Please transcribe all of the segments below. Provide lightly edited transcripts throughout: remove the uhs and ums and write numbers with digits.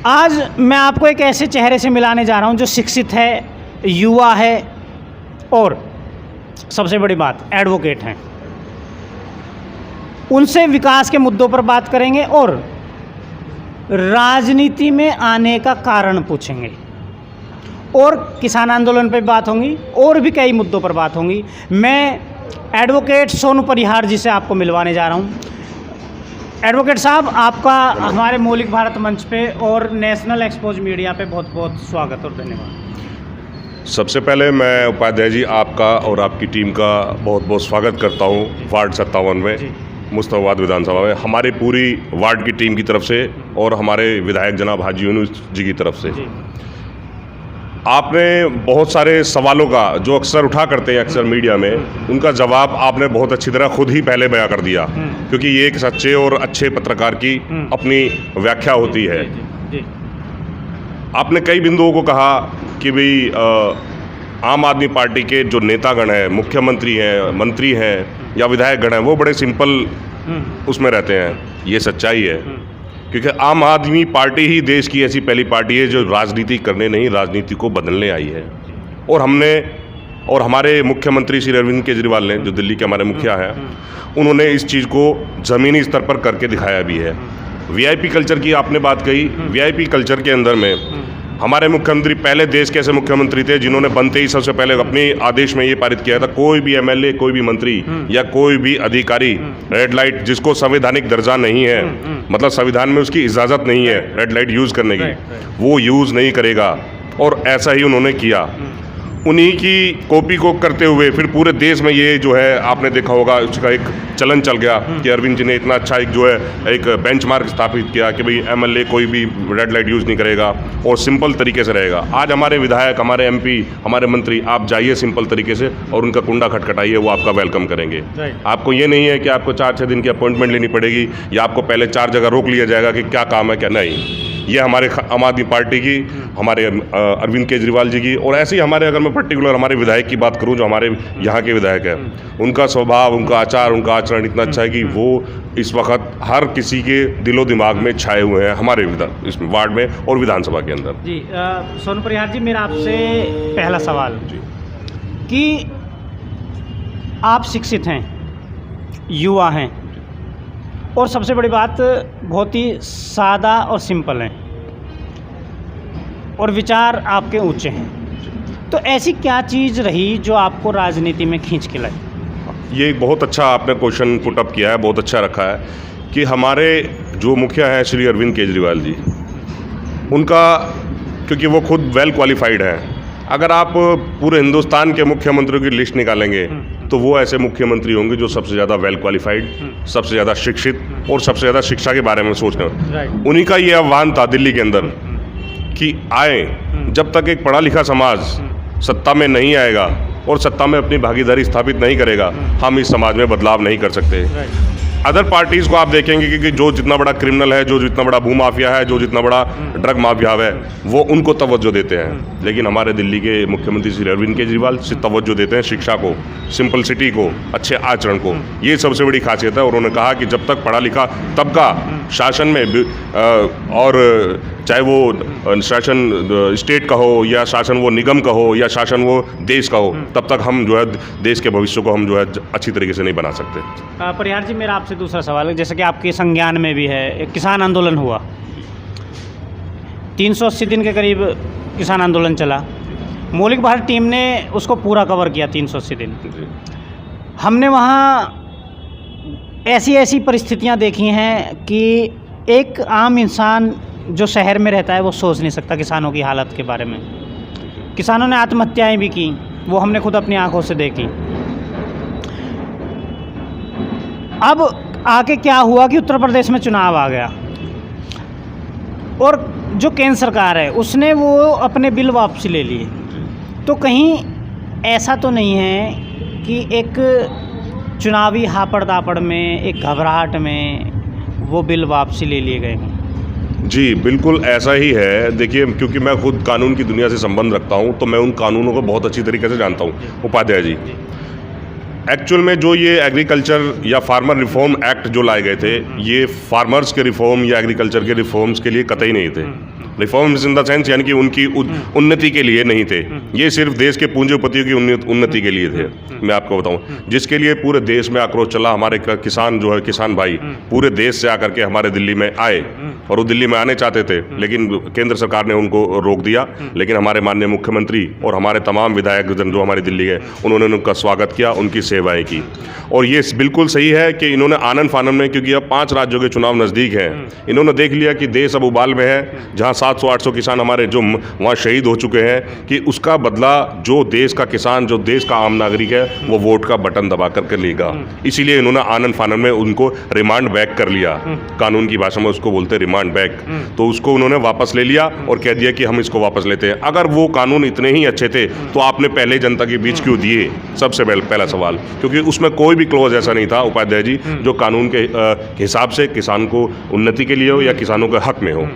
आज मैं आपको एक ऐसे चेहरे से मिलाने जा रहा हूं जो शिक्षित है, युवा है और सबसे बड़ी बात एडवोकेट हैं। उनसे विकास के मुद्दों पर बात करेंगे और राजनीति में आने का कारण पूछेंगे और किसान आंदोलन पर बात होंगी और भी कई मुद्दों पर बात होंगी। मैं एडवोकेट सोनू परिहार जी से आपको मिलवाने जा रहा हूं। एडवोकेट साहब, आपका हमारे मौलिक भारत मंच पे और नेशनल एक्सपोज मीडिया पे बहुत बहुत स्वागत और धन्यवाद। सबसे पहले मैं उपाध्याय जी आपका और आपकी टीम का बहुत बहुत स्वागत करता हूं वार्ड 57 में मुस्तफाबाद विधानसभा में, हमारी पूरी वार्ड की टीम की तरफ से और हमारे विधायक जनाब हाजी यूनुस जी की तरफ से। आपने बहुत सारे सवालों का जो अक्सर उठा करते हैं अक्सर मीडिया में, उनका जवाब आपने बहुत अच्छी तरह खुद ही पहले बयां कर दिया, क्योंकि ये एक सच्चे और अच्छे पत्रकार की अपनी व्याख्या होती है। आपने कई बिंदुओं को कहा कि भाई आम आदमी पार्टी के जो नेतागण हैं, मुख्यमंत्री हैं, मंत्री हैं या विधायकगण हैं, वो बड़े सिंपल उसमें रहते हैं। ये सच्चाई है, क्योंकि आम आदमी पार्टी ही देश की ऐसी पहली पार्टी है जो राजनीति करने नहीं, राजनीति को बदलने आई है। और हमने और हमारे मुख्यमंत्री श्री अरविंद केजरीवाल ने, जो दिल्ली के हमारे मुखिया हैं, उन्होंने इस चीज़ को ज़मीनी स्तर पर करके दिखाया भी है। वीआईपी कल्चर की आपने बात कही। वीआईपी कल्चर के अंदर में हमारे मुख्यमंत्री पहले देश के ऐसे मुख्यमंत्री थे जिन्होंने बनते ही सबसे पहले अपने आदेश में ये पारित किया था, कोई भी एमएलए, कोई भी मंत्री या कोई भी अधिकारी रेड लाइट, जिसको संवैधानिक दर्जा नहीं है, मतलब संविधान में उसकी इजाज़त नहीं है रेड लाइट यूज़ करने की, वो यूज़ नहीं करेगा। और ऐसा ही उन्होंने किया। उन्हीं की कॉपी को करते हुए फिर पूरे देश में ये जो है आपने देखा होगा, उसका एक चलन चल गया कि अरविंद जी ने इतना अच्छा एक जो है एक बेंचमार्क स्थापित किया कि भाई एमएलए कोई भी रेड लाइट यूज़ नहीं करेगा और सिंपल तरीके से रहेगा। आज हमारे विधायक, हमारे एमपी, हमारे मंत्री, आप जाइए सिंपल तरीके से और उनका कुंडा खटखटाइए, वो आपका वेलकम करेंगे। आपको ये नहीं है कि आपको 4-6 दिन की अपॉइंटमेंट लेनी पड़ेगी या आपको पहले 4 जगह रोक लिया जाएगा कि क्या काम है क्या नहीं। ये हमारे आम आदमी पार्टी की, हमारे अरविंद केजरीवाल जी की, और ऐसे ही हमारे, अगर मैं पर्टिकुलर हमारे विधायक की बात करूं जो हमारे यहाँ के विधायक हैं, उनका स्वभाव, उनका आचार, उनका आचरण इतना अच्छा है कि वो इस वक्त हर किसी के दिलो दिमाग में छाए हुए हैं हमारे इस वार्ड में और विधानसभा के अंदर। जी सोनू परिहार जी, मेरा आपसे पहला सवाल जी कि आप शिक्षित हैं, युवा हैं और सबसे बड़ी बात बहुत ही सादा और सिंपल हैं और विचार आपके ऊंचे हैं, तो ऐसी क्या चीज़ रही जो आपको राजनीति में खींच के लाई? ये एक बहुत अच्छा आपने क्वेश्चन पुट अप किया है, बहुत अच्छा रखा है कि हमारे जो मुखिया हैं श्री अरविंद केजरीवाल जी, उनका, क्योंकि वो खुद वेल क्वालिफाइड हैं, अगर आप पूरे हिंदुस्तान के मुख्यमंत्रियों की लिस्ट निकालेंगे तो वो ऐसे मुख्यमंत्री होंगे जो सबसे ज़्यादा वेल क्वालिफाइड, सबसे ज़्यादा शिक्षित और सबसे ज़्यादा शिक्षा के बारे में सोचते हैं। उन्हीं का ये आह्वान था दिल्ली के अंदर कि आए, जब तक एक पढ़ा लिखा समाज सत्ता में नहीं आएगा और सत्ता में अपनी भागीदारी स्थापित नहीं करेगा, हम इस समाज में बदलाव नहीं कर सकते। अदर पार्टीज़ को आप देखेंगे कि जो जितना बड़ा क्रिमिनल है, जो जितना बड़ा भूमाफिया है, जो जितना बड़ा ड्रग माफिया है, वो उनको तवज्जो देते हैं। लेकिन हमारे दिल्ली के मुख्यमंत्री श्री अरविंद केजरीवाल से तवज्जो देते हैं शिक्षा को, सिंपलिसिटी को, अच्छे आचरण को। ये सबसे बड़ी खासियत है। और उन्होंने कहा कि जब तक पढ़ा लिखा तबका शासन में, और चाहे वो शासन स्टेट का हो या शासन वो निगम का हो या शासन वो देश का हो, तब तक हम जो है देश के भविष्य को हम जो है अच्छी तरीके से नहीं बना सकते। परिहार जी, मेरा आपसे दूसरा सवाल है, जैसे कि आपके संज्ञान में भी है, एक किसान आंदोलन हुआ, 380 दिन के करीब किसान आंदोलन चला, मौलिक भारत टीम ने उसको पूरा कवर किया 380 दिन। हमने वहाँ ऐसी परिस्थितियाँ देखी हैं कि एक आम इंसान जो शहर में रहता है वो सोच नहीं सकता किसानों की हालत के बारे में। किसानों ने आत्महत्याएं भी की, वो हमने खुद अपनी आंखों से देखी। अब आके क्या हुआ कि उत्तर प्रदेश में चुनाव आ गया और जो केंद्र सरकार है उसने वो अपने बिल वापसी ले लिए। तो कहीं ऐसा तो नहीं है कि एक चुनावी हापड़ तापड़ में, एक घबराहट में वो बिल वापसी ले लिए गए हैं? जी बिल्कुल ऐसा ही है। देखिए, क्योंकि मैं खुद कानून की दुनिया से संबंध रखता हूं, तो मैं उन कानूनों को बहुत अच्छी तरीके से जानता हूं। उपाध्याय जी, एक्चुअल में जो ये एग्रीकल्चर या फार्मर रिफॉर्म एक्ट जो लाए गए थे, ये फार्मर्स के रिफॉर्म या एग्रीकल्चर के रिफॉर्म्स के लिए कतई नहीं थे। रिफॉर्म्स इन द सेंस यानी कि उनकी उन्नति के लिए नहीं थे, ये सिर्फ देश के पूंजीपतियों की उन्नति के लिए थे। मैं आपको बताऊं, जिसके लिए पूरे देश में आक्रोश चला। हमारे किसान जो है, किसान भाई पूरे देश से आकर के हमारे दिल्ली में आए और वो दिल्ली में आने चाहते थे, लेकिन केंद्र सरकार ने उनको रोक दिया। लेकिन हमारे माननीय मुख्यमंत्री और हमारे तमाम विधायक जो हमारे दिल्ली के, उन्होंने उनका स्वागत किया, उनकी सेवाएं की। और ये बिल्कुल सही है कि इन्होंने आनन फानन में, क्योंकि अब 5 राज्यों के चुनाव नज़दीक हैं, इन्होंने देख लिया कि देश अब उबाल में है, जहाँ 700-800 किसान हमारे जो वहाँ शहीद हो चुके हैं, कि उसका बदला जो देश का किसान, जो देश का आम नागरिक है, वो वोट का बटन दबा करके लेगा। इसीलिए इन्होंने आनन फानन में उनको रिमांड बैक कर लिया। कानून की भाषा में उसको बोलते हैं रिमांड बैक। तो उसको उन्होंने वापस ले लिया और कह दिया कि हम इसको वापस लेते हैं। अगर वो कानून इतने ही अच्छे थे तो आपने पहले जनता के बीच क्यों दिए? सबसे पहला सवाल, क्योंकि उसमें कोई भी क्लॉज ऐसा नहीं था उपाध्याय जी जो कानून के हिसाब से किसान को उन्नति के लिए हो या किसानों के हक में हो।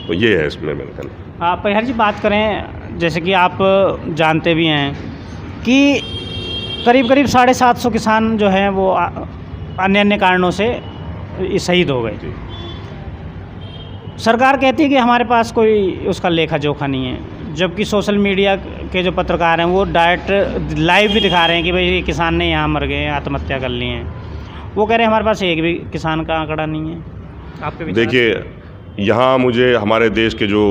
तो ये है इसमें मैंने कहना। परिहार जी, बात करें, जैसे कि आप जानते भी हैं कि करीब 750 किसान जो हैं वो अन्य कारणों से शहीद हो गए। सरकार कहती है कि हमारे पास कोई उसका लेखा जोखा नहीं है, जबकि सोशल मीडिया के जो पत्रकार हैं वो डायरेक्ट लाइव भी दिखा रहे हैं कि भाई ये किसान ने यहाँ मर गए, आत्महत्या कर ली हैं। वो कह रहे हैं हमारे पास एक भी किसान का आंकड़ा नहीं है। आपके देखिए, यहाँ मुझे हमारे देश के जो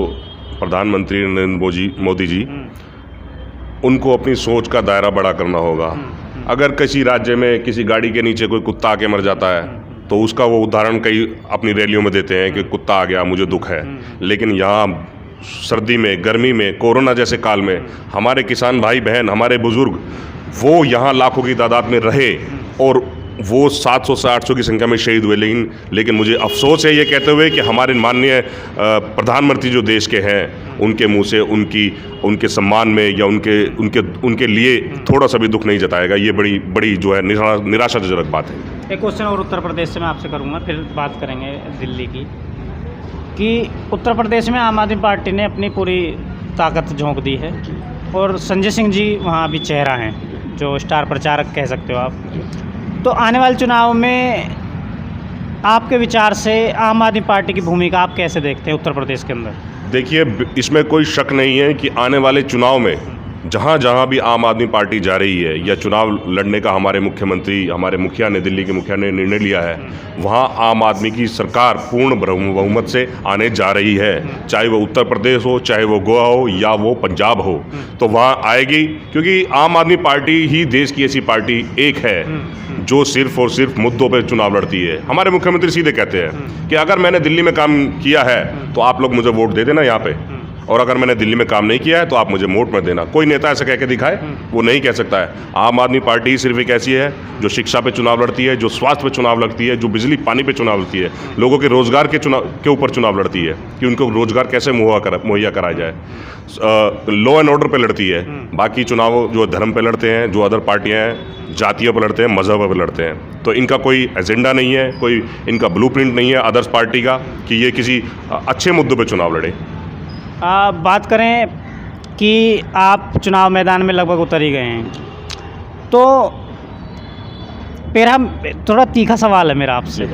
प्रधानमंत्री नरेंद्र मोदी जी, उनको अपनी सोच का दायरा बड़ा करना होगा। अगर किसी राज्य में किसी गाड़ी के नीचे कोई कुत्ता आके मर जाता है तो उसका वो उदाहरण कई अपनी रैलियों में देते हैं कि कुत्ता आ गया, मुझे दुख है। लेकिन यहाँ सर्दी में, गर्मी में, कोरोना जैसे काल में हमारे किसान भाई बहन, हमारे बुजुर्ग, वो यहाँ लाखों की तादाद में रहे और वो 700 से 800 की संख्या में शहीद हुए। लेकिन मुझे अफसोस है ये कहते हुए कि हमारे माननीय प्रधानमंत्री जो देश के हैं, उनके मुंह से उनके सम्मान में या उनके लिए थोड़ा सा भी दुख नहीं जताएगा। ये बड़ी जो है निराशाजनक बात है। एक क्वेश्चन और उत्तर प्रदेश से मैं आपसे करूँगा, फिर बात करेंगे दिल्ली की, कि उत्तर प्रदेश में आम आदमी पार्टी ने अपनी पूरी ताकत झोंक दी है और संजय सिंह जी वहाँ अभी चेहरा हैं, जो स्टार प्रचारक कह सकते हो आप। तो आने वाले चुनाव में आपके विचार से आम आदमी पार्टी की भूमिका आप कैसे देखते हैं उत्तर प्रदेश के अंदर? देखिए, इसमें कोई शक नहीं है कि आने वाले चुनाव में जहाँ जहाँ भी आम आदमी पार्टी जा रही है या चुनाव लड़ने का हमारे मुख्यमंत्री, हमारे मुखिया ने, दिल्ली के मुखिया ने निर्णय लिया है, वहाँ आम आदमी की सरकार पूर्ण बहुमत से आने जा रही है। चाहे वो उत्तर प्रदेश हो, चाहे वो गोवा हो या वो पंजाब हो, तो वहाँ आएगी। क्योंकि आम आदमी पार्टी ही देश की ऐसी पार्टी एक है जो सिर्फ और सिर्फ मुद्दों पर चुनाव लड़ती है। हमारे मुख्यमंत्री सीधे कहते हैं कि अगर मैंने दिल्ली में काम किया है तो आप लोग मुझे वोट दे देना यहाँ पे, और अगर मैंने दिल्ली में काम नहीं किया है तो आप मुझे वोट मत देना। कोई नेता ऐसा कह के दिखाए? वो नहीं कह सकता है। आम आदमी पार्टी सिर्फ एक ऐसी है जो शिक्षा पे चुनाव लड़ती है, जो स्वास्थ्य पे चुनाव लड़ती है, जो बिजली पानी पे चुनाव लड़ती है, लोगों के रोजगार के ऊपर चुनाव लड़ती है कि उनको रोजगार कैसे मुहैया कराया जाए, लॉ एंड ऑर्डर पे लड़ती है। बाकी चुनाव जो धर्म पे लड़ते हैं, जो अदर पार्टियाँ हैं, जातियों पर लड़ते हैं, मजहब पर लड़ते हैं। तो इनका कोई एजेंडा नहीं है, कोई इनका ब्लूप्रिंट नहीं है अदर्स पार्टी का कि ये किसी अच्छे मुद्दों पर चुनाव लड़े। बात करें कि आप चुनाव मैदान में लगभग उतर ही गए हैं, तो मेरा थोड़ा तीखा सवाल है मेरा आपसे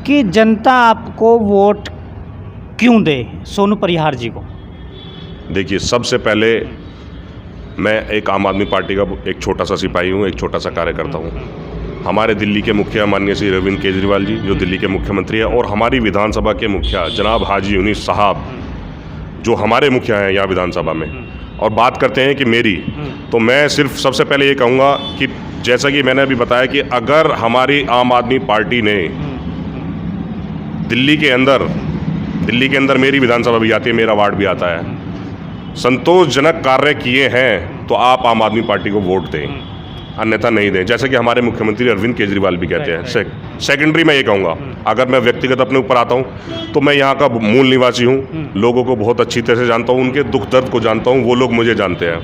कि जनता आपको वोट क्यों दे सोनू परिहार जी को? देखिए, सबसे पहले मैं एक आम आदमी पार्टी का एक छोटा सा सिपाही हूँ, एक छोटा सा कार्यकर्ता हूँ। हमारे दिल्ली के मुखिया माननीय श्री अरविंद केजरीवाल जी, जो दिल्ली के मुख्यमंत्री हैं, और हमारी विधानसभा के मुखिया जनाब हाजी यूनिस साहब, जो हमारे मुखिया हैं यहाँ विधानसभा में, और बात करते हैं कि मेरी, तो मैं सिर्फ सबसे पहले ये कहूँगा कि जैसा कि मैंने अभी बताया कि अगर हमारी आम आदमी पार्टी ने दिल्ली के अंदर मेरी विधानसभा भी आती है, मेरा वार्ड भी आता है, संतोषजनक कार्य किए हैं तो आप आम आदमी पार्टी को वोट दें, अन्यथा नहीं दें। जैसे कि हमारे मुख्यमंत्री अरविंद केजरीवाल भी कहते हैं। सेकेंडरी मैं ये कहूँगा, अगर मैं व्यक्तिगत अपने ऊपर आता हूँ तो मैं यहाँ का मूल निवासी हूँ, लोगों को बहुत अच्छी तरह से जानता हूँ, उनके दुख दर्द को जानता हूँ, वो लोग मुझे जानते हैं।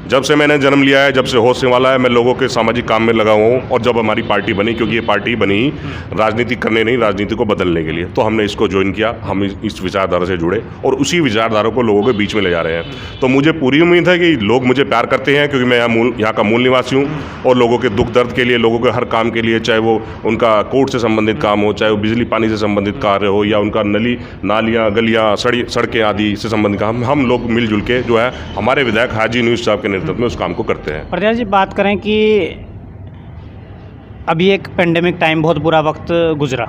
जब से मैंने जन्म लिया है, जब से होश संभाला है, मैं लोगों के सामाजिक काम में लगा हुआ हूँ। और जब हमारी पार्टी बनी, क्योंकि ये पार्टी बनी राजनीति करने नहीं, राजनीति को बदलने के लिए, तो हमने इसको ज्वाइन किया। हम इस विचारधारा से जुड़े और उसी विचारधारा को लोगों के बीच में ले जा रहे हैं। तो मुझे पूरी उम्मीद है कि लोग मुझे प्यार करते हैं, क्योंकि मैं यहाँ का मूल निवासी हूँ। और लोगों के दुख दर्द के लिए, लोगों के हर काम के लिए, चाहे वो उनका कोर्ट से संबंधित काम हो, चाहे वो बिजली पानी से संबंधित कार्य हो, या उनका नालियाँ गलियाँ सड़कें आदि से संबंधित काम, हम लोग मिलजुल के जो है हमारे विधायक हाजी न्यूज़ साहब के नेतृत्व में उस काम को करते हैं। प्रज्ञा जी, बात करें कि अभी एक पेंडेमिक टाइम, बहुत बुरा वक्त गुजरा,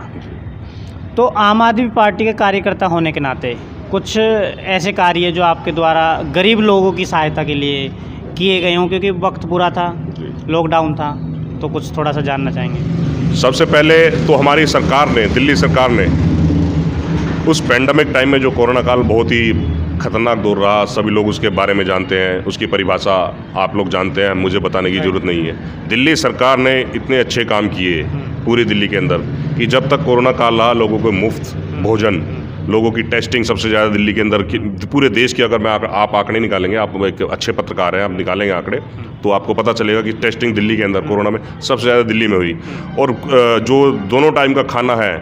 तो आम आदमी पार्टी के कार्यकर्ता होने के नाते कुछ ऐसे कार्य जो आपके द्वारा गरीब लोगों की सहायता के लिए किए गए हों, क्योंकि वक्त बुरा था, लॉकडाउन था, तो कुछ थोड़ा सा जानना चाहेंगे। सबसे पहले तो हमारी सरकार ने, दिल्ली सरकार ने उस पेंडेमिक टाइम में, जो कोरोना काल बहुत ही खतरनाक दौर रहा, सभी लोग उसके बारे में जानते हैं, उसकी परिभाषा आप लोग जानते हैं, मुझे बताने की ज़रूरत नहीं है। दिल्ली सरकार ने इतने अच्छे काम किए पूरी दिल्ली के अंदर कि जब तक कोरोना काल रहा, लोगों को मुफ्त भोजन, लोगों की टेस्टिंग सबसे ज़्यादा दिल्ली के अंदर, पूरे देश की अगर आप आंकड़े निकालेंगे, आप एक अच्छे पत्रकार हैं, आप निकालेंगे आंकड़े, तो आपको पता चलेगा कि टेस्टिंग दिल्ली के अंदर कोरोना में सबसे ज़्यादा दिल्ली में हुई। और जो दोनों टाइम का खाना है,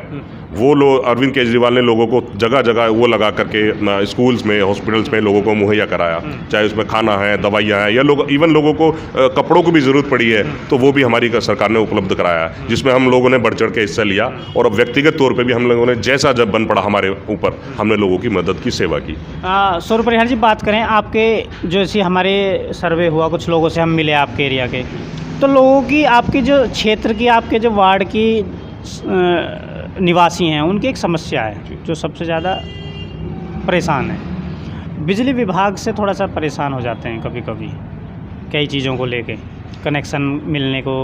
वो अरविंद केजरीवाल ने लोगों को जगह जगह वो लगा करके स्कूल्स में, हॉस्पिटल्स में लोगों को मुहैया कराया। चाहे उसमें खाना है, दवाइयाँ हैं, या इवन लोगों को कपड़ों की भी ज़रूरत पड़ी है, तो वो भी हमारी सरकार ने उपलब्ध कराया, जिसमें हम लोगों ने बढ़ चढ़ के हिस्सा लिया। और अब व्यक्तिगत तौर पर भी हम लोगों ने, जैसा जब बन पड़ा हमारे ऊपर, हमने लोगों की मदद की, सेवा की। स्वरूप परिहार जी, बात करें आपके, जैसे हमारे सर्वे हुआ, कुछ लोगों से हम मिले आपके एरिया के, तो लोगों की, आपके जो क्षेत्र की, आपके जो वार्ड की निवासी हैं, उनकी एक समस्या है जो सबसे ज़्यादा परेशान है। बिजली विभाग से थोड़ा सा परेशान हो जाते हैं कभी कभी, कई चीज़ों को लेके, कनेक्शन मिलने को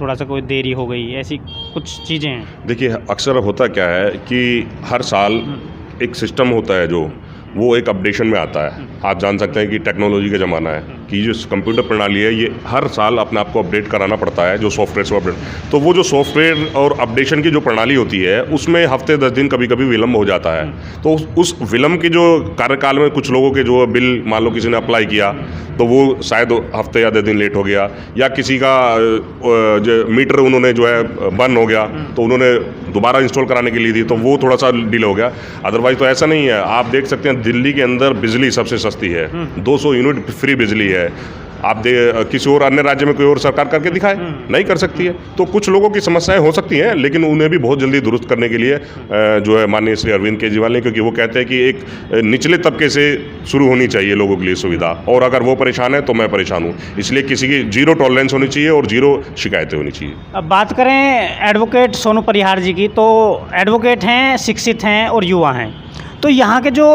थोड़ा सा कोई देरी हो गई, ऐसी कुछ चीज़ें हैं। देखिए, अक्सर होता क्या है कि हर साल एक सिस्टम होता है जो वो एक अपडेशन में आता है। आप जान सकते हैं कि टेक्नोलॉजी का ज़माना है, कि जो कंप्यूटर प्रणाली है, ये हर साल अपने आप को अपडेट कराना पड़ता है, जो सॉफ्टवेयर से अपडेट। तो वो जो सॉफ्टवेयर और अपडेशन की जो प्रणाली होती है, उसमें हफ्ते 10 दिन कभी कभी विलम्ब हो जाता है। तो उस विलम्ब की जो कार्यकाल में कुछ लोगों के जो बिल, मान लो किसी ने अप्लाई किया, तो वो शायद हफ्ते या 10 दिन लेट हो गया, या किसी का जो मीटर उन्होंने जो है बंद हो गया, तो उन्होंने दोबारा इंस्टॉल कराने के लिए दी, तो वो थोड़ा सा डिले हो गया। अदरवाइज तो ऐसा नहीं है। आप देख सकते हैं दिल्ली के अंदर बिजली सबसे सस्ती है, 200 यूनिट फ्री बिजली है। आप किसी और अन्य राज्य में कोई और सरकार करके दिखाए, नहीं कर सकती है। तो कुछ लोगों की समस्याएं हो सकती हैं, लेकिन उन्हें भी बहुत जल्दी दुरुस्त करने के लिए जो है माननीय श्री अरविंद केजरीवाल ने, क्योंकि वो कहते हैं कि एक निचले तबके से शुरू होनी चाहिए लोगों के लिए सुविधा, और अगर वो परेशान है तो मैं परेशान हूँ, इसलिए किसी की जीरो टॉलरेंस होनी चाहिए और जीरो शिकायतें होनी चाहिए। अब बात करें एडवोकेट सोनू परिहार जी की, तो एडवोकेट हैं, शिक्षित हैं और युवा हैं, तो यहाँ के जो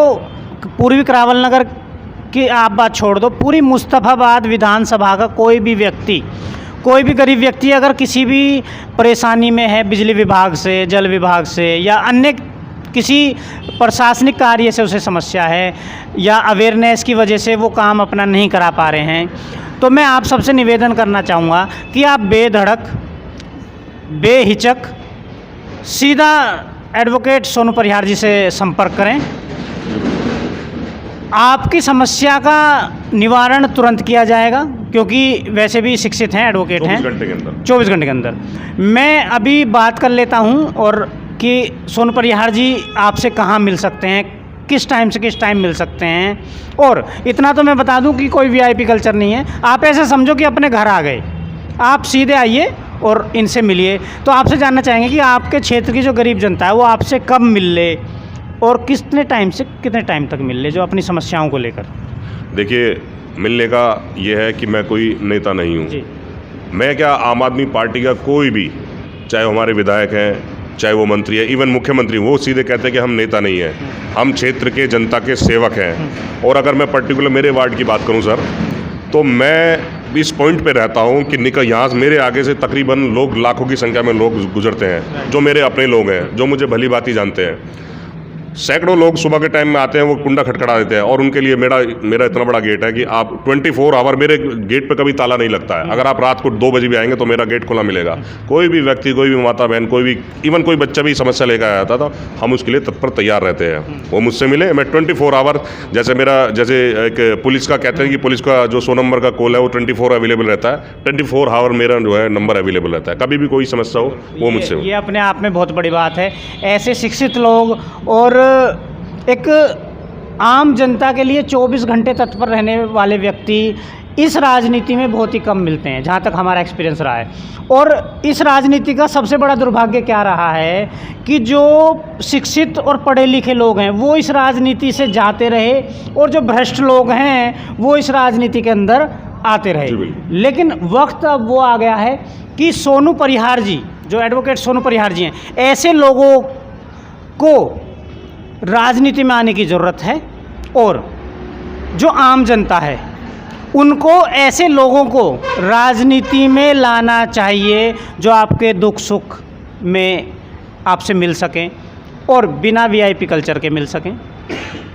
पूर्वी करावल नगर कि आप बात छोड़ दो, पूरी मुस्तफ़ाबाद विधानसभा का कोई भी व्यक्ति, कोई भी गरीब व्यक्ति अगर किसी भी परेशानी में है, बिजली विभाग से, जल विभाग से, या अन्य किसी प्रशासनिक कार्य से उसे समस्या है, या अवेयरनेस की वजह से वो काम अपना नहीं करा पा रहे हैं, तो मैं आप सबसे निवेदन करना चाहूँगा कि आप बेधड़क, बेहिचक सीधा एडवोकेट सोनू परिहार जी से संपर्क करें। आपकी समस्या का निवारण तुरंत किया जाएगा, क्योंकि वैसे भी शिक्षित हैं, एडवोकेट हैं, 24 घंटे के अंदर। मैं अभी बात कर लेता हूं, और कि सोनू परिहार जी आपसे कहां मिल सकते हैं, किस टाइम से किस टाइम मिल सकते हैं। और इतना तो मैं बता दूं कि कोई VIP कल्चर नहीं है, आप ऐसे समझो कि अपने घर आ गए, आप सीधे आइए और इनसे मिलिए। तो आपसे जानना चाहेंगे कि आपके क्षेत्र की जो गरीब जनता है, वो आपसे कब मिल ले और कितने टाइम से कितने टाइम तक मिल ले, जो अपनी समस्याओं को लेकर। देखिए, मिलने का ये है कि मैं कोई नेता नहीं हूँ। मैं क्या, आम आदमी पार्टी का कोई भी, चाहे हमारे विधायक हैं, चाहे वो मंत्री है, इवन मुख्यमंत्री, वो सीधे कहते हैं कि हम नेता नहीं हैं, हम क्षेत्र के जनता के सेवक हैं। और अगर मैं पर्टिकुलर मेरे वार्ड की बात करूँ सर, तो मैं इस पॉइंट पे रहता हूँ कि यहाँ से मेरे आगे से तकरीबन लोग, लाखों की संख्या में लोग गुजरते हैं, जो मेरे अपने लोग हैं, जो मुझे भली भांति जानते हैं। सैकड़ों लोग सुबह के टाइम में आते हैं, वो कुंडा खटखटा देते हैं और उनके लिए मेरा इतना बड़ा गेट है कि आप 24 आवर, मेरे गेट पे कभी ताला नहीं लगता है। अगर आप रात को 2 बजे भी आएंगे तो मेरा गेट खुला मिलेगा। कोई भी व्यक्ति, कोई भी माता बहन, कोई भी इवन कोई बच्चा भी समस्या लेकर आया था तो हम उसके लिए तत्पर तैयार रहते हैं। वो मुझसे मिले, मैं 24 आवर, जैसे एक पुलिस का कहते हैं कि पुलिस का जो 100 नंबर का कॉल है वो 24 अवेलेबल रहता है, 24 आवर मेरा जो है नंबर अवेलेबल रहता है। कभी भी कोई समस्या हो वो मुझसे। ये अपने आप में बहुत बड़ी बात है। ऐसे शिक्षित लोग और एक आम जनता के लिए 24 घंटे तत्पर रहने वाले व्यक्ति इस राजनीति में बहुत ही कम मिलते हैं, जहाँ तक हमारा एक्सपीरियंस रहा है। और इस राजनीति का सबसे बड़ा दुर्भाग्य क्या रहा है कि जो शिक्षित और पढ़े लिखे लोग हैं वो इस राजनीति से जाते रहे और जो भ्रष्ट लोग हैं वो इस राजनीति के अंदर आते रहे। लेकिन वक्त अब वो आ गया है कि सोनू परिहार जी, जो एडवोकेट सोनू परिहार जी हैं, ऐसे लोगों को राजनीति में आने की ज़रूरत है। और जो आम जनता है उनको ऐसे लोगों को राजनीति में लाना चाहिए जो आपके दुख सुख में आपसे मिल सकें और बिना वीआईपी कल्चर के मिल सकें।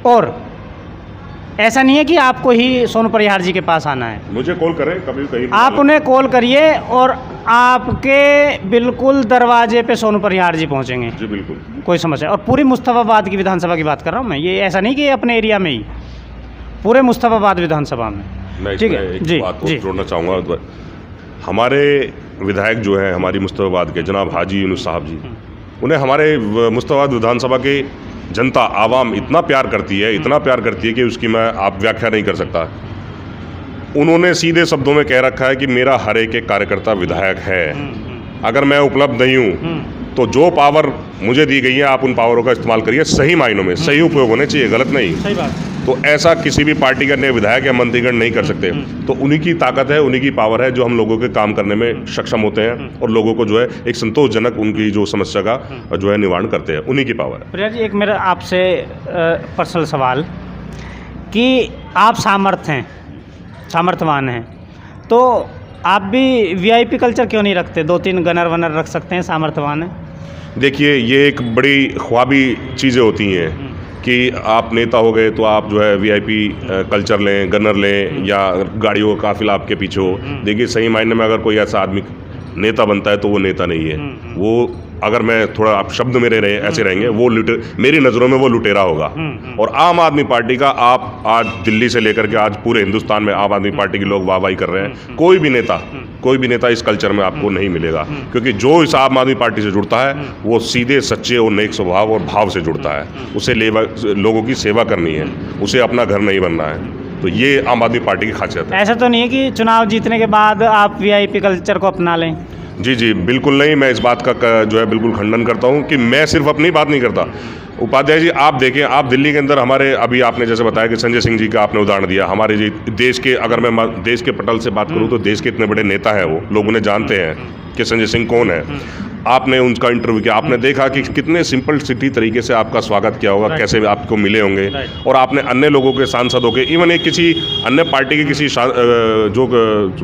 और ऐसा नहीं है कि आपको ही सोनू परिहार जी के पास आना है, मुझे कॉल करें कभी कहीं, आप उन्हें कॉल करिए और आपके बिल्कुल दरवाजे पे सोनू परिहार जी पहुंचेंगे। जी बिल्कुल, कोई समस्या। और पूरी मुस्तफाबाद की विधानसभा की बात कर रहा हूँ मैं, ये ऐसा नहीं कि अपने एरिया में ही, पूरे मुस्तफाबाद विधानसभा में। मैं ठीक है एक जी, बात जी। को जोड़ना चाहूँगा। हमारे विधायक जो हैं हमारी मुस्तफाबाद के, जनाब हाजी यूनुस साहब जी, उन्हें हमारे मुस्तफाबाद विधानसभा के जनता आवाम इतना प्यार करती है, इतना प्यार करती है कि उसकी मैं आप व्याख्या नहीं कर सकता। उन्होंने सीधे शब्दों में कह रखा है कि मेरा हर एक कार्यकर्ता विधायक है। अगर मैं उपलब्ध नहीं हूँ तो जो पावर मुझे दी गई है आप उन पावरों का इस्तेमाल करिए, सही मायनों में सही उपयोग होने चाहिए, गलत नहीं। सही बात। तो ऐसा किसी भी पार्टी का नए विधायक या मंत्रीगण नहीं कर सकते। तो उन्हीं की ताकत है, उन्हीं की पावर है जो हम लोगों के काम करने में सक्षम होते हैं और लोगों को जो है एक संतोषजनक उनकी जो समस्या का जो है निवारण करते हैं, उन्हीं की पावर है। प्रिया जी, एक मेरा आपसे पर्सनल सवाल कि आप सामर्थ्यवान हैं तो आप भी वीआईपी कल्चर क्यों नहीं रखते? 2-3 गनर वनर रख सकते हैं, सामर्थ्यवान है। देखिए, ये एक बड़ी ख्वाबी चीज़ें होती हैं कि आप नेता हो गए तो आप जो है वीआईपी कल्चर लें, गनर लें या गाड़ियों का काफिला आपके पीछे हो। देखिए, सही मायने में अगर कोई ऐसा आदमी नेता बनता है तो वो नेता नहीं है। वो, अगर मैं थोड़ा आप शब्द मेरे ऐसे रहेंगे, वो मेरी नज़रों में वो लुटेरा होगा। और आम आदमी पार्टी का आप आज दिल्ली से लेकर के आज पूरे हिंदुस्तान में आम आदमी पार्टी के लोग वाहवाही कर रहे हैं। कोई भी नेता इस कल्चर में आपको नहीं मिलेगा, क्योंकि जो इस आम आदमी पार्टी से जुड़ता है वो सीधे सच्चे और नेक स्वभाव और भाव से जुड़ता है। उसे लोगों की सेवा करनी है, उसे अपना घर नहीं बनना है। तो ये आम आदमी पार्टी की खासियत है। ऐसा तो नहीं है कि चुनाव जीतने के बाद आप वीआईपी कल्चर को अपना लें? जी, बिल्कुल नहीं। मैं इस बात का जो है बिल्कुल खंडन करता हूँ कि मैं सिर्फ अपनी बात नहीं करता। उपाध्याय जी, आप देखें, आप दिल्ली के अंदर हमारे, अभी आपने जैसे बताया कि संजय सिंह जी का आपने उदाहरण दिया, हमारे जी देश के, अगर मैं देश के पटल से बात करूँ तो देश के इतने बड़े नेता हैं, वो लोग उन्हें जानते हैं कि संजय सिंह कौन है। आपने उनका इंटरव्यू किया, आपने देखा कि कितने सिंपल सिटी तरीके से आपका स्वागत किया होगा, कैसे आपको मिले होंगे। और आपने अन्य लोगों के सांसदों के, इवन एक किसी अन्य पार्टी के किसी जो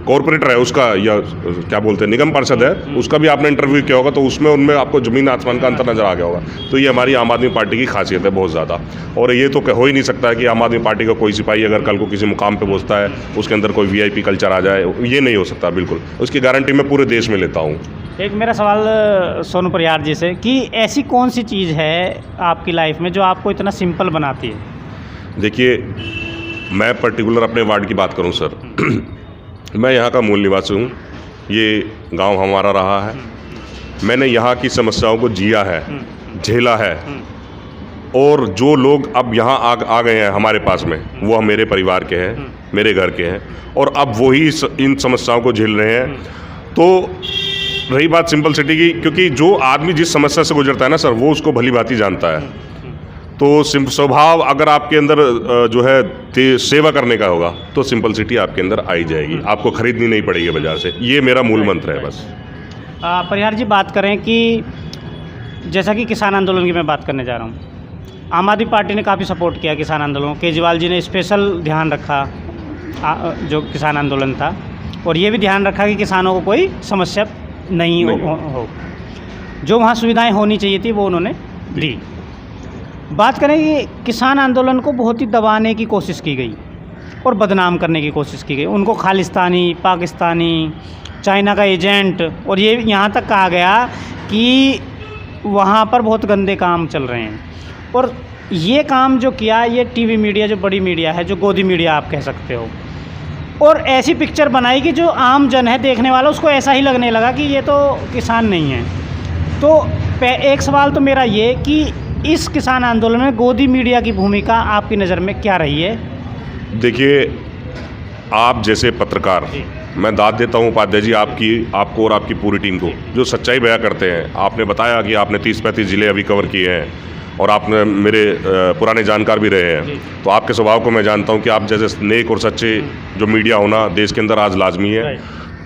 कॉरपोरेटर है उसका, या क्या बोलते हैं, निगम पार्षद है, उसका भी आपने इंटरव्यू किया होगा, तो उसमें उनमें आपको ज़मीन आसमान का अंतर नजर आ गया होगा। तो ये हमारी आम आदमी पार्टी की खासियत है बहुत ज़्यादा। और ये तो हो ही नहीं सकता है कि आम आदमी पार्टी का कोई सिपाही अगर कल को किसी मुकाम पर पहुँचता है उसके अंदर कोई वीआईपी कल्चर आ जाए, ये नहीं हो सकता। बिल्कुल, उसकी गारंटी मैं पूरे देश में लेता हूँ। एक मेरा सवाल सोनू परिहार जी से कि ऐसी कौन सी चीज़ है आपकी लाइफ में जो आपको इतना सिंपल बनाती है? देखिए, मैं पर्टिकुलर अपने वार्ड की बात करूं सर, मैं यहाँ का मूल निवासी हूँ। ये गांव हमारा रहा है, मैंने यहाँ की समस्याओं को जिया है, झेला है। और जो लोग अब यहाँ आ गए हैं हमारे पास में, वो मेरे परिवार के हैं, मेरे घर के हैं, और अब वही इन समस्याओं को झेल रहे हैं। तो रही बात सिंपल सिटी की, क्योंकि जो आदमी जिस समस्या से गुजरता है ना सर, वो उसको भली भांति जानता है। तो स्वभाव अगर आपके अंदर जो है सेवा करने का होगा तो सिंपल सिटी आपके अंदर आई जाएगी, आपको खरीदनी नहीं पड़ेगी बाजार से। ये मेरा मूल मंत्र है बस। परिहार जी, बात करें कि जैसा कि किसान आंदोलन की मैं बात करने जा रहा हूँ, आम आदमी पार्टी ने काफ़ी सपोर्ट किया किसान आंदोलन। केजरीवाल जी ने स्पेशल ध्यान रखा जो किसान आंदोलन था, और ये भी ध्यान रखा कि किसानों को कोई समस्या नहीं हो। जो वहाँ सुविधाएं होनी चाहिए थी वो उन्होंने दी। बात करें कि किसान आंदोलन को बहुत ही दबाने की कोशिश की गई और बदनाम करने की कोशिश की गई। उनको खालिस्तानी, पाकिस्तानी, चाइना का एजेंट, और ये यहाँ तक कहा गया कि वहाँ पर बहुत गंदे काम चल रहे हैं। और ये काम जो किया, ये टीवी मीडिया, जो बड़ी मीडिया है, जो गोदी मीडिया आप कह सकते हो, और ऐसी पिक्चर बनाई कि जो आम जन है, देखने वाला, उसको ऐसा ही लगने लगा कि ये तो किसान नहीं है। तो एक सवाल तो मेरा ये कि इस किसान आंदोलन में गोदी मीडिया की भूमिका आपकी नज़र में क्या रही है? देखिए, आप जैसे पत्रकार, मैं दाद देता हूँ उपाध्याय जी आपको और आपकी पूरी टीम को, जो सच्चाई बयां करते हैं। आपने बताया कि आपने 30-35 ज़िले अभी कवर किए हैं और आपने मेरे पुराने जानकार भी रहे हैं, तो आपके स्वभाव को मैं जानता हूँ कि आप जैसे नेक और सच्चे जो मीडिया होना देश के अंदर आज लाजमी है।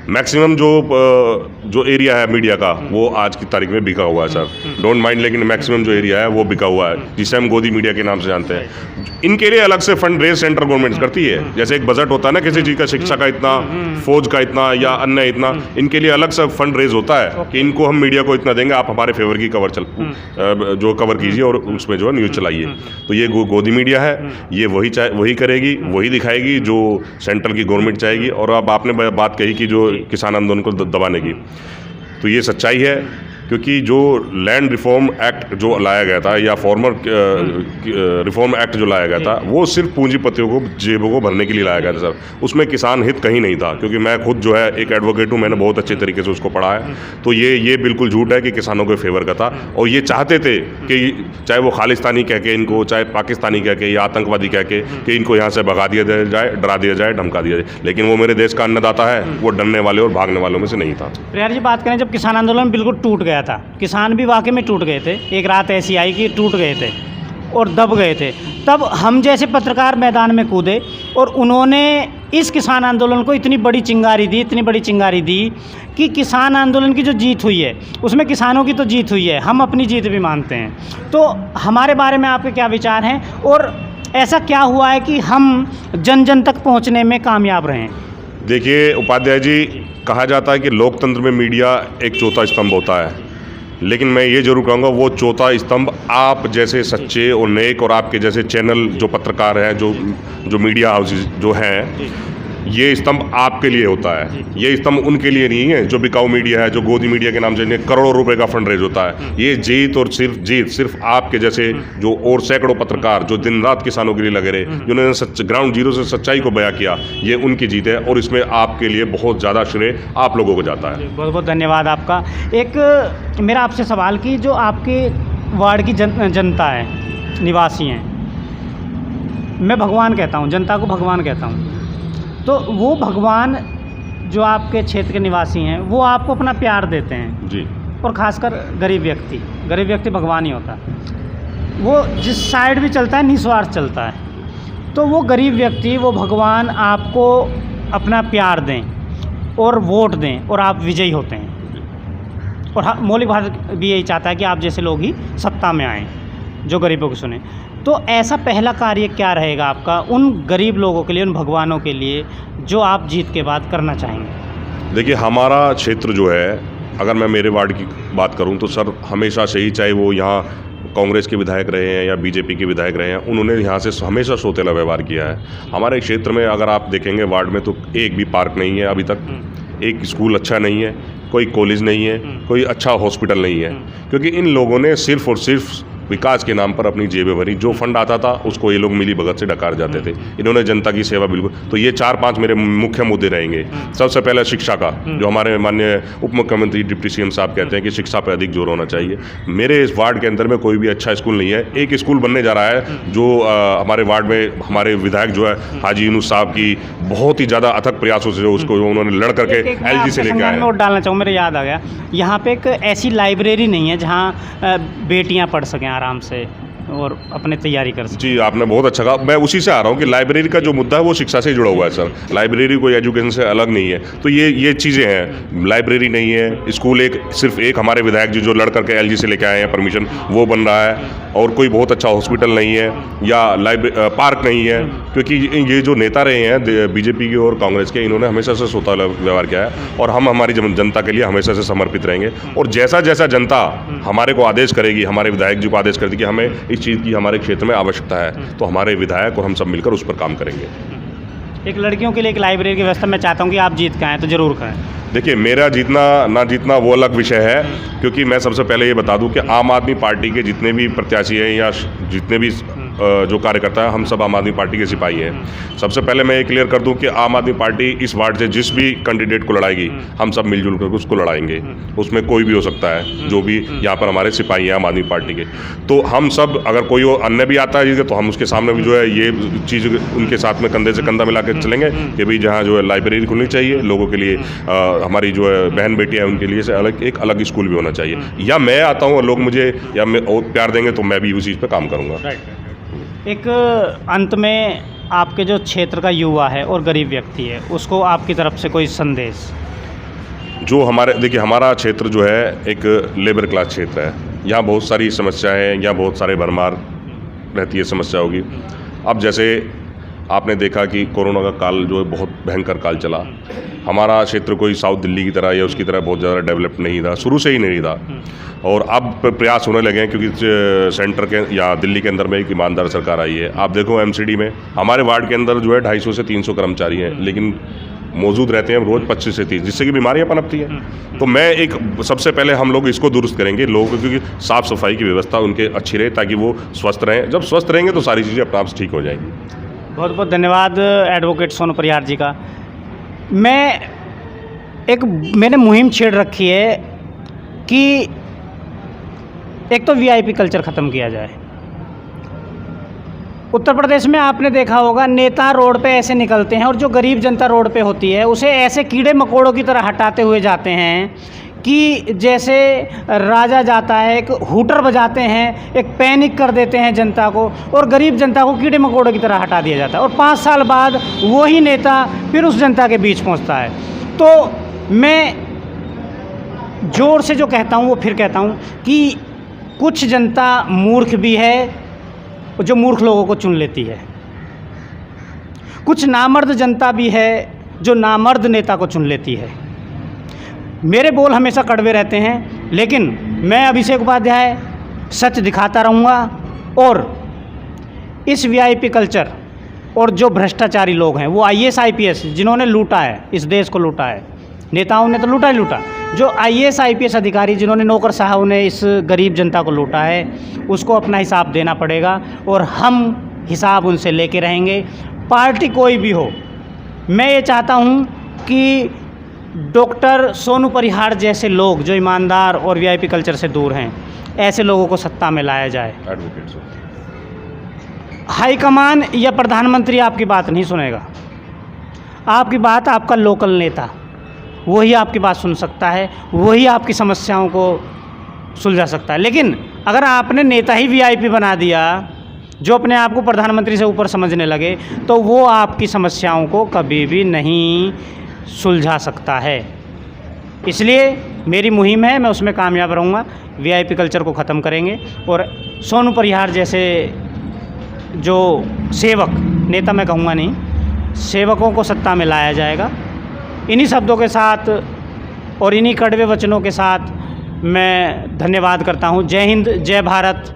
मैक्सिमम जो एरिया है मीडिया का, वो आज की तारीख में बिका हुआ है सर, डोंट माइंड, लेकिन मैक्सिमम जो एरिया है वो बिका हुआ है, जिसे हम गोदी मीडिया के नाम से जानते हैं। इनके लिए अलग से फंड रेज सेंट्रल गवर्नमेंट करती है, जैसे एक बजट होता है ना किसी चीज़ का, शिक्षा का इतना, फौज का इतना, या अन्य इतना, इनके लिए अलग से फंड रेज होता है कि इनको हम मीडिया को इतना देंगे, आप हमारे फेवर की जो कवर कीजिए और उसमें जो है न्यूज़ चलाइए। तो ये गोदी मीडिया है, ये वही करेगी, वही दिखाएगी जो सेंट्रल की गवर्नमेंट चाहेगी। और अब आपने बात कही कि जो किसान आंदोलन को दबाने की, तो ये सच्चाई है, क्योंकि जो लैंड रिफॉर्म एक्ट जो लाया गया था, या फार्मर रिफॉर्म एक्ट जो लाया गया था, वो सिर्फ पूंजीपतियों को जेबों को भरने के लिए लाया गया था सर। उसमें किसान हित कहीं नहीं था, क्योंकि मैं खुद जो है एक एडवोकेट हूँ, मैंने बहुत अच्छे तरीके से उसको पढ़ा है। तो ये बिल्कुल झूठ है कि किसानों के फेवर का था, और ये चाहते थे कि चाहे वो खालिस्तानी कह के इनको, चाहे पाकिस्तानी कह के, या आतंकवादी कह के, कि इनको यहाँ से भगा दिया जाए, डरा दिया जाए, धमका दिया जाए, लेकिन वो मेरे देश का अन्नदाता है, वो डरने वाले और भागने वालों में से नहीं था। प्रिया जी, बात करें जब किसान आंदोलन बिल्कुल टूट गया था, किसान भी वाकई में टूट गए थे, एक रात ऐसी आई कि टूट गए थे और दब गए थे, तब हम जैसे पत्रकार मैदान में कूदे और उन्होंने इस किसान आंदोलन को इतनी बड़ी चिंगारी दी कि किसान आंदोलन की जो जीत हुई है, उसमें किसानों की तो जीत हुई है, हम अपनी जीत भी मानते हैं। तो हमारे बारे में आपके क्या विचार हैं, और ऐसा क्या हुआ है कि हम जन जन तक पहुँचने में कामयाब रहे हैं? देखिए उपाध्याय जी, कहा जाता है कि लोकतंत्र में मीडिया एक चौथा स्तंभ होता है, लेकिन मैं ये जरूर कहूँगा वो चौथा स्तंभ आप जैसे सच्चे और नेक और आपके जैसे चैनल जो पत्रकार हैं, जो मीडिया हाउसेज जो हैं, ये स्तंभ आपके लिए होता है। ये स्तंभ उनके लिए नहीं है जो बिकाऊ मीडिया है, जो गोदी मीडिया के नाम से करोड़ों रुपए का फंड रेज होता है। ये जीत और सिर्फ आपके जैसे जो और सैकड़ों पत्रकार जो दिन रात किसानों के लिए लगे रहे, जिन्होंने ग्राउंड जीरो से सच्चाई को बयां किया, ये उनकी जीत है, और इसमें आपके लिए बहुत ज़्यादा श्रेय आप लोगों को जाता है। बहुत बहुत धन्यवाद आपका। एक मेरा आपसे सवाल कि जो आपके वार्ड की जनता है, निवासी हैं, मैं भगवान कहता हूँ, जनता को भगवान कहता हूँ, तो वो भगवान जो आपके क्षेत्र के निवासी हैं, वो आपको अपना प्यार देते हैं जी, और ख़ासकर गरीब व्यक्ति भगवान ही होता है। वो जिस साइड भी चलता है निस्वार्थ चलता है, तो वो गरीब व्यक्ति, वो भगवान आपको अपना प्यार दें और वोट दें और आप विजयी होते हैं। और मौलिक भारत भी यही चाहता है कि आप जैसे लोग ही सत्ता में आएँ जो गरीबों को सुने। तो ऐसा पहला कार्य क्या रहेगा आपका उन गरीब लोगों के लिए, उन भगवानों के लिए, जो आप जीत के बाद करना चाहेंगे? देखिए, हमारा क्षेत्र जो है, अगर मैं मेरे वार्ड की बात करूं तो सर, हमेशा से ही, चाहे वो यहाँ कांग्रेस के विधायक रहे हैं या बीजेपी के विधायक रहे हैं, उन्होंने यहाँ से हमेशा सौतेला व्यवहार किया है। हमारे क्षेत्र में अगर आप देखेंगे वार्ड में, तो एक भी पार्क नहीं है अभी तक, एक स्कूल अच्छा नहीं है, कोई कॉलेज नहीं है, कोई अच्छा हॉस्पिटल नहीं है, क्योंकि इन लोगों ने सिर्फ और सिर्फ विकास के नाम पर अपनी जेबें भरी। जो फंड आता था उसको ये लोग मिली भगत से डकार जाते थे। इन्होंने जनता की सेवा बिल्कुल, तो ये 4-5 मेरे मुख्य मुद्दे रहेंगे। सबसे पहले शिक्षा का, जो हमारे माननीय उप मुख्यमंत्री डिप्टी सीएम साहब कहते हैं कि शिक्षा पर अधिक जोर होना चाहिए। मेरे इस वार्ड के अंदर में कोई भी अच्छा स्कूल नहीं है। एक स्कूल बनने जा रहा है जो हमारे वार्ड में हमारे विधायक जो है हाजी यूनुस साहब की बहुत ही ज़्यादा अथक प्रयासों से उसको उन्होंने लड़ करके LG से लेकर आए। नोट डालना चाहूँ, मेरे याद आ गया, यहाँ पे एक ऐसी लाइब्रेरी नहीं है जहाँ बेटियाँ पढ़ सकें आराम से और अपने तैयारी कर सकते। जी, आपने बहुत अच्छा कहा। मैं उसी से आ रहा हूँ कि लाइब्रेरी का जो मुद्दा है वो शिक्षा से जुड़ा हुआ है सर। लाइब्रेरी कोई एजुकेशन से अलग नहीं है। तो ये चीज़ें हैं, लाइब्रेरी नहीं है, स्कूल सिर्फ एक हमारे विधायक जी जो लड़ करके LG से लेके आए हैं परमिशन, वो बन रहा है, और कोई बहुत अच्छा हॉस्पिटल नहीं है या पार्क नहीं है, क्योंकि ये जो नेता रहे हैं बीजेपी के और कांग्रेस के, इन्होंने हमेशा से सौतेला व्यवहार किया है, और हम हमारी जनता के लिए हमेशा से समर्पित रहेंगे। और जैसा जैसा जनता हमारे को आदेश करेगी, हमारे विधायक जी को आदेश करती कि हमें इस इस चीज़ की हमारे क्षेत्र में आवश्यकता है, तो हमारे विधायक और हम सब मिलकर उस पर काम करेंगे। एक लड़कियों के लिए एक लाइब्रेरी की व्यवस्था मैं चाहता हूँ कि आप जीत के आएँ तो ज़रूर करें। देखिए, मेरा जीतना ना जीतना वो अलग विषय है, क्योंकि मैं सबसे पहले ये बता दूं कि आम आदमी पार्टी के जितने भी प्रत्याशी हैं या जितने भी जो कार्यकर्ता हैं, हम सब आम आदमी पार्टी के सिपाही हैं। सबसे पहले मैं ये क्लियर कर दूं कि आम आदमी पार्टी इस वार्ड से जिस भी कैंडिडेट को लड़ाएगी, हम सब मिलजुल कर उसको लड़ाएंगे। उसमें कोई भी हो सकता है, जो भी यहाँ पर हमारे सिपाही हैं आम आदमी पार्टी के। तो हम सब, अगर कोई अन्य भी आता है तो हम उसके सामने भी जो है ये चीज़ उनके साथ में कंधे से कंधा मिला के चलेंगे कि भाई जहाँ जो है लाइब्रेरी खुलनी चाहिए लोगों के लिए, हमारी जो है बहन बेटियाँ हैं उनके लिए से एक अलग स्कूल भी होना चाहिए। या मैं आता हूँ और लोग मुझे या मैं और प्यार देंगे तो मैं भी उस चीज़ पे काम करूँगा। एक अंत में आपके जो क्षेत्र का युवा है और गरीब व्यक्ति है, उसको आपकी तरफ से कोई संदेश? जो हमारे, देखिए हमारा क्षेत्र जो है एक लेबर क्लास क्षेत्र है। यहाँ बहुत सारी समस्याएं हैं, यहाँ बहुत सारे भरमार रहती है समस्या होगी। अब जैसे आपने देखा कि कोरोना का काल जो है बहुत भयंकर काल चला। हमारा क्षेत्र कोई साउथ दिल्ली की तरह या उसकी तरह बहुत ज़्यादा डेवलप नहीं था, शुरू से ही नहीं था। और अब प्रयास होने लगे हैं, क्योंकि सेंटर के या दिल्ली के अंदर में एक ईमानदार सरकार आई है। आप देखो एमसीडी में हमारे वार्ड के अंदर जो है 250 से 300 कर्मचारी हैं, लेकिन मौजूद रहते हैं रोज़ 25 से 30, जिससे कि बीमारियां पनपती हैं। तो मैं एक सबसे पहले हम लोग इसको दुरुस्त करेंगे, लोगों को, क्योंकि साफ़ सफाई की व्यवस्था उनके अच्छी रहे ताकि वो स्वस्थ रहें। जब स्वस्थ रहेंगे तो सारी चीज़ें अपने आप से ठीक हो जाएंगी। बहुत बहुत धन्यवाद एडवोकेट सोनू परिहार जी का। मैंने मुहिम छेड़ रखी है कि एक तो वीआईपी कल्चर ख़त्म किया जाए। उत्तर प्रदेश में आपने देखा होगा, नेता रोड पे ऐसे निकलते हैं और जो गरीब जनता रोड पे होती है उसे ऐसे कीड़े मकोड़ों की तरह हटाते हुए जाते हैं कि जैसे राजा जाता है, एक हूटर बजाते हैं, एक पैनिक कर देते हैं जनता को, और गरीब जनता को कीड़े मकोड़ों की तरह हटा दिया जाता है। और 5 साल बाद वही नेता फिर उस जनता के बीच पहुंचता है। तो मैं ज़ोर से जो कहता हूं वो फिर कहता हूं कि कुछ जनता मूर्ख भी है जो मूर्ख लोगों को चुन लेती है, कुछ नामर्द जनता भी है जो नामर्द नेता को चुन लेती है। मेरे बोल हमेशा कड़वे रहते हैं, लेकिन मैं अभिषेक उपाध्याय सच दिखाता रहूँगा। और इस वीआईपी कल्चर और जो भ्रष्टाचारी लोग हैं, वो आईएएस आईपीएस जिन्होंने लूटा है, इस देश को लूटा है, नेताओं ने तो लूटा ही लूटा, जो आईएएस आईपीएस अधिकारी जिन्होंने नौकरशाहों ने इस गरीब जनता को लूटा है, उसको अपना हिसाब देना पड़ेगा। और हम हिसाब उनसे लेके रहेंगे, पार्टी कोई भी हो। मैं ये चाहता हूँ कि डॉक्टर सोनू परिहार जैसे लोग जो ईमानदार और वीआईपी कल्चर से दूर हैं, ऐसे लोगों को सत्ता में लाया जाए। हाईकमान या प्रधानमंत्री आपकी बात नहीं सुनेगा, आपकी बात आपका लोकल नेता, वही आपकी बात सुन सकता है, वही आपकी समस्याओं को सुलझा सकता है। लेकिन अगर आपने नेता ही वीआईपी बना दिया, जो अपने आप को प्रधानमंत्री से ऊपर समझने लगे, तो वो आपकी समस्याओं को कभी भी नहीं सुलझा सकता है। इसलिए मेरी मुहिम है, मैं उसमें कामयाब रहूँगा। वीआईपी कल्चर को ख़त्म करेंगे और सोनू परिहार जैसे जो सेवक, नेता मैं कहूँगा नहीं, सेवकों को सत्ता में लाया जाएगा। इन्हीं शब्दों के साथ और इन्हीं कड़वे वचनों के साथ मैं धन्यवाद करता हूँ। जय हिंद, जय भारत।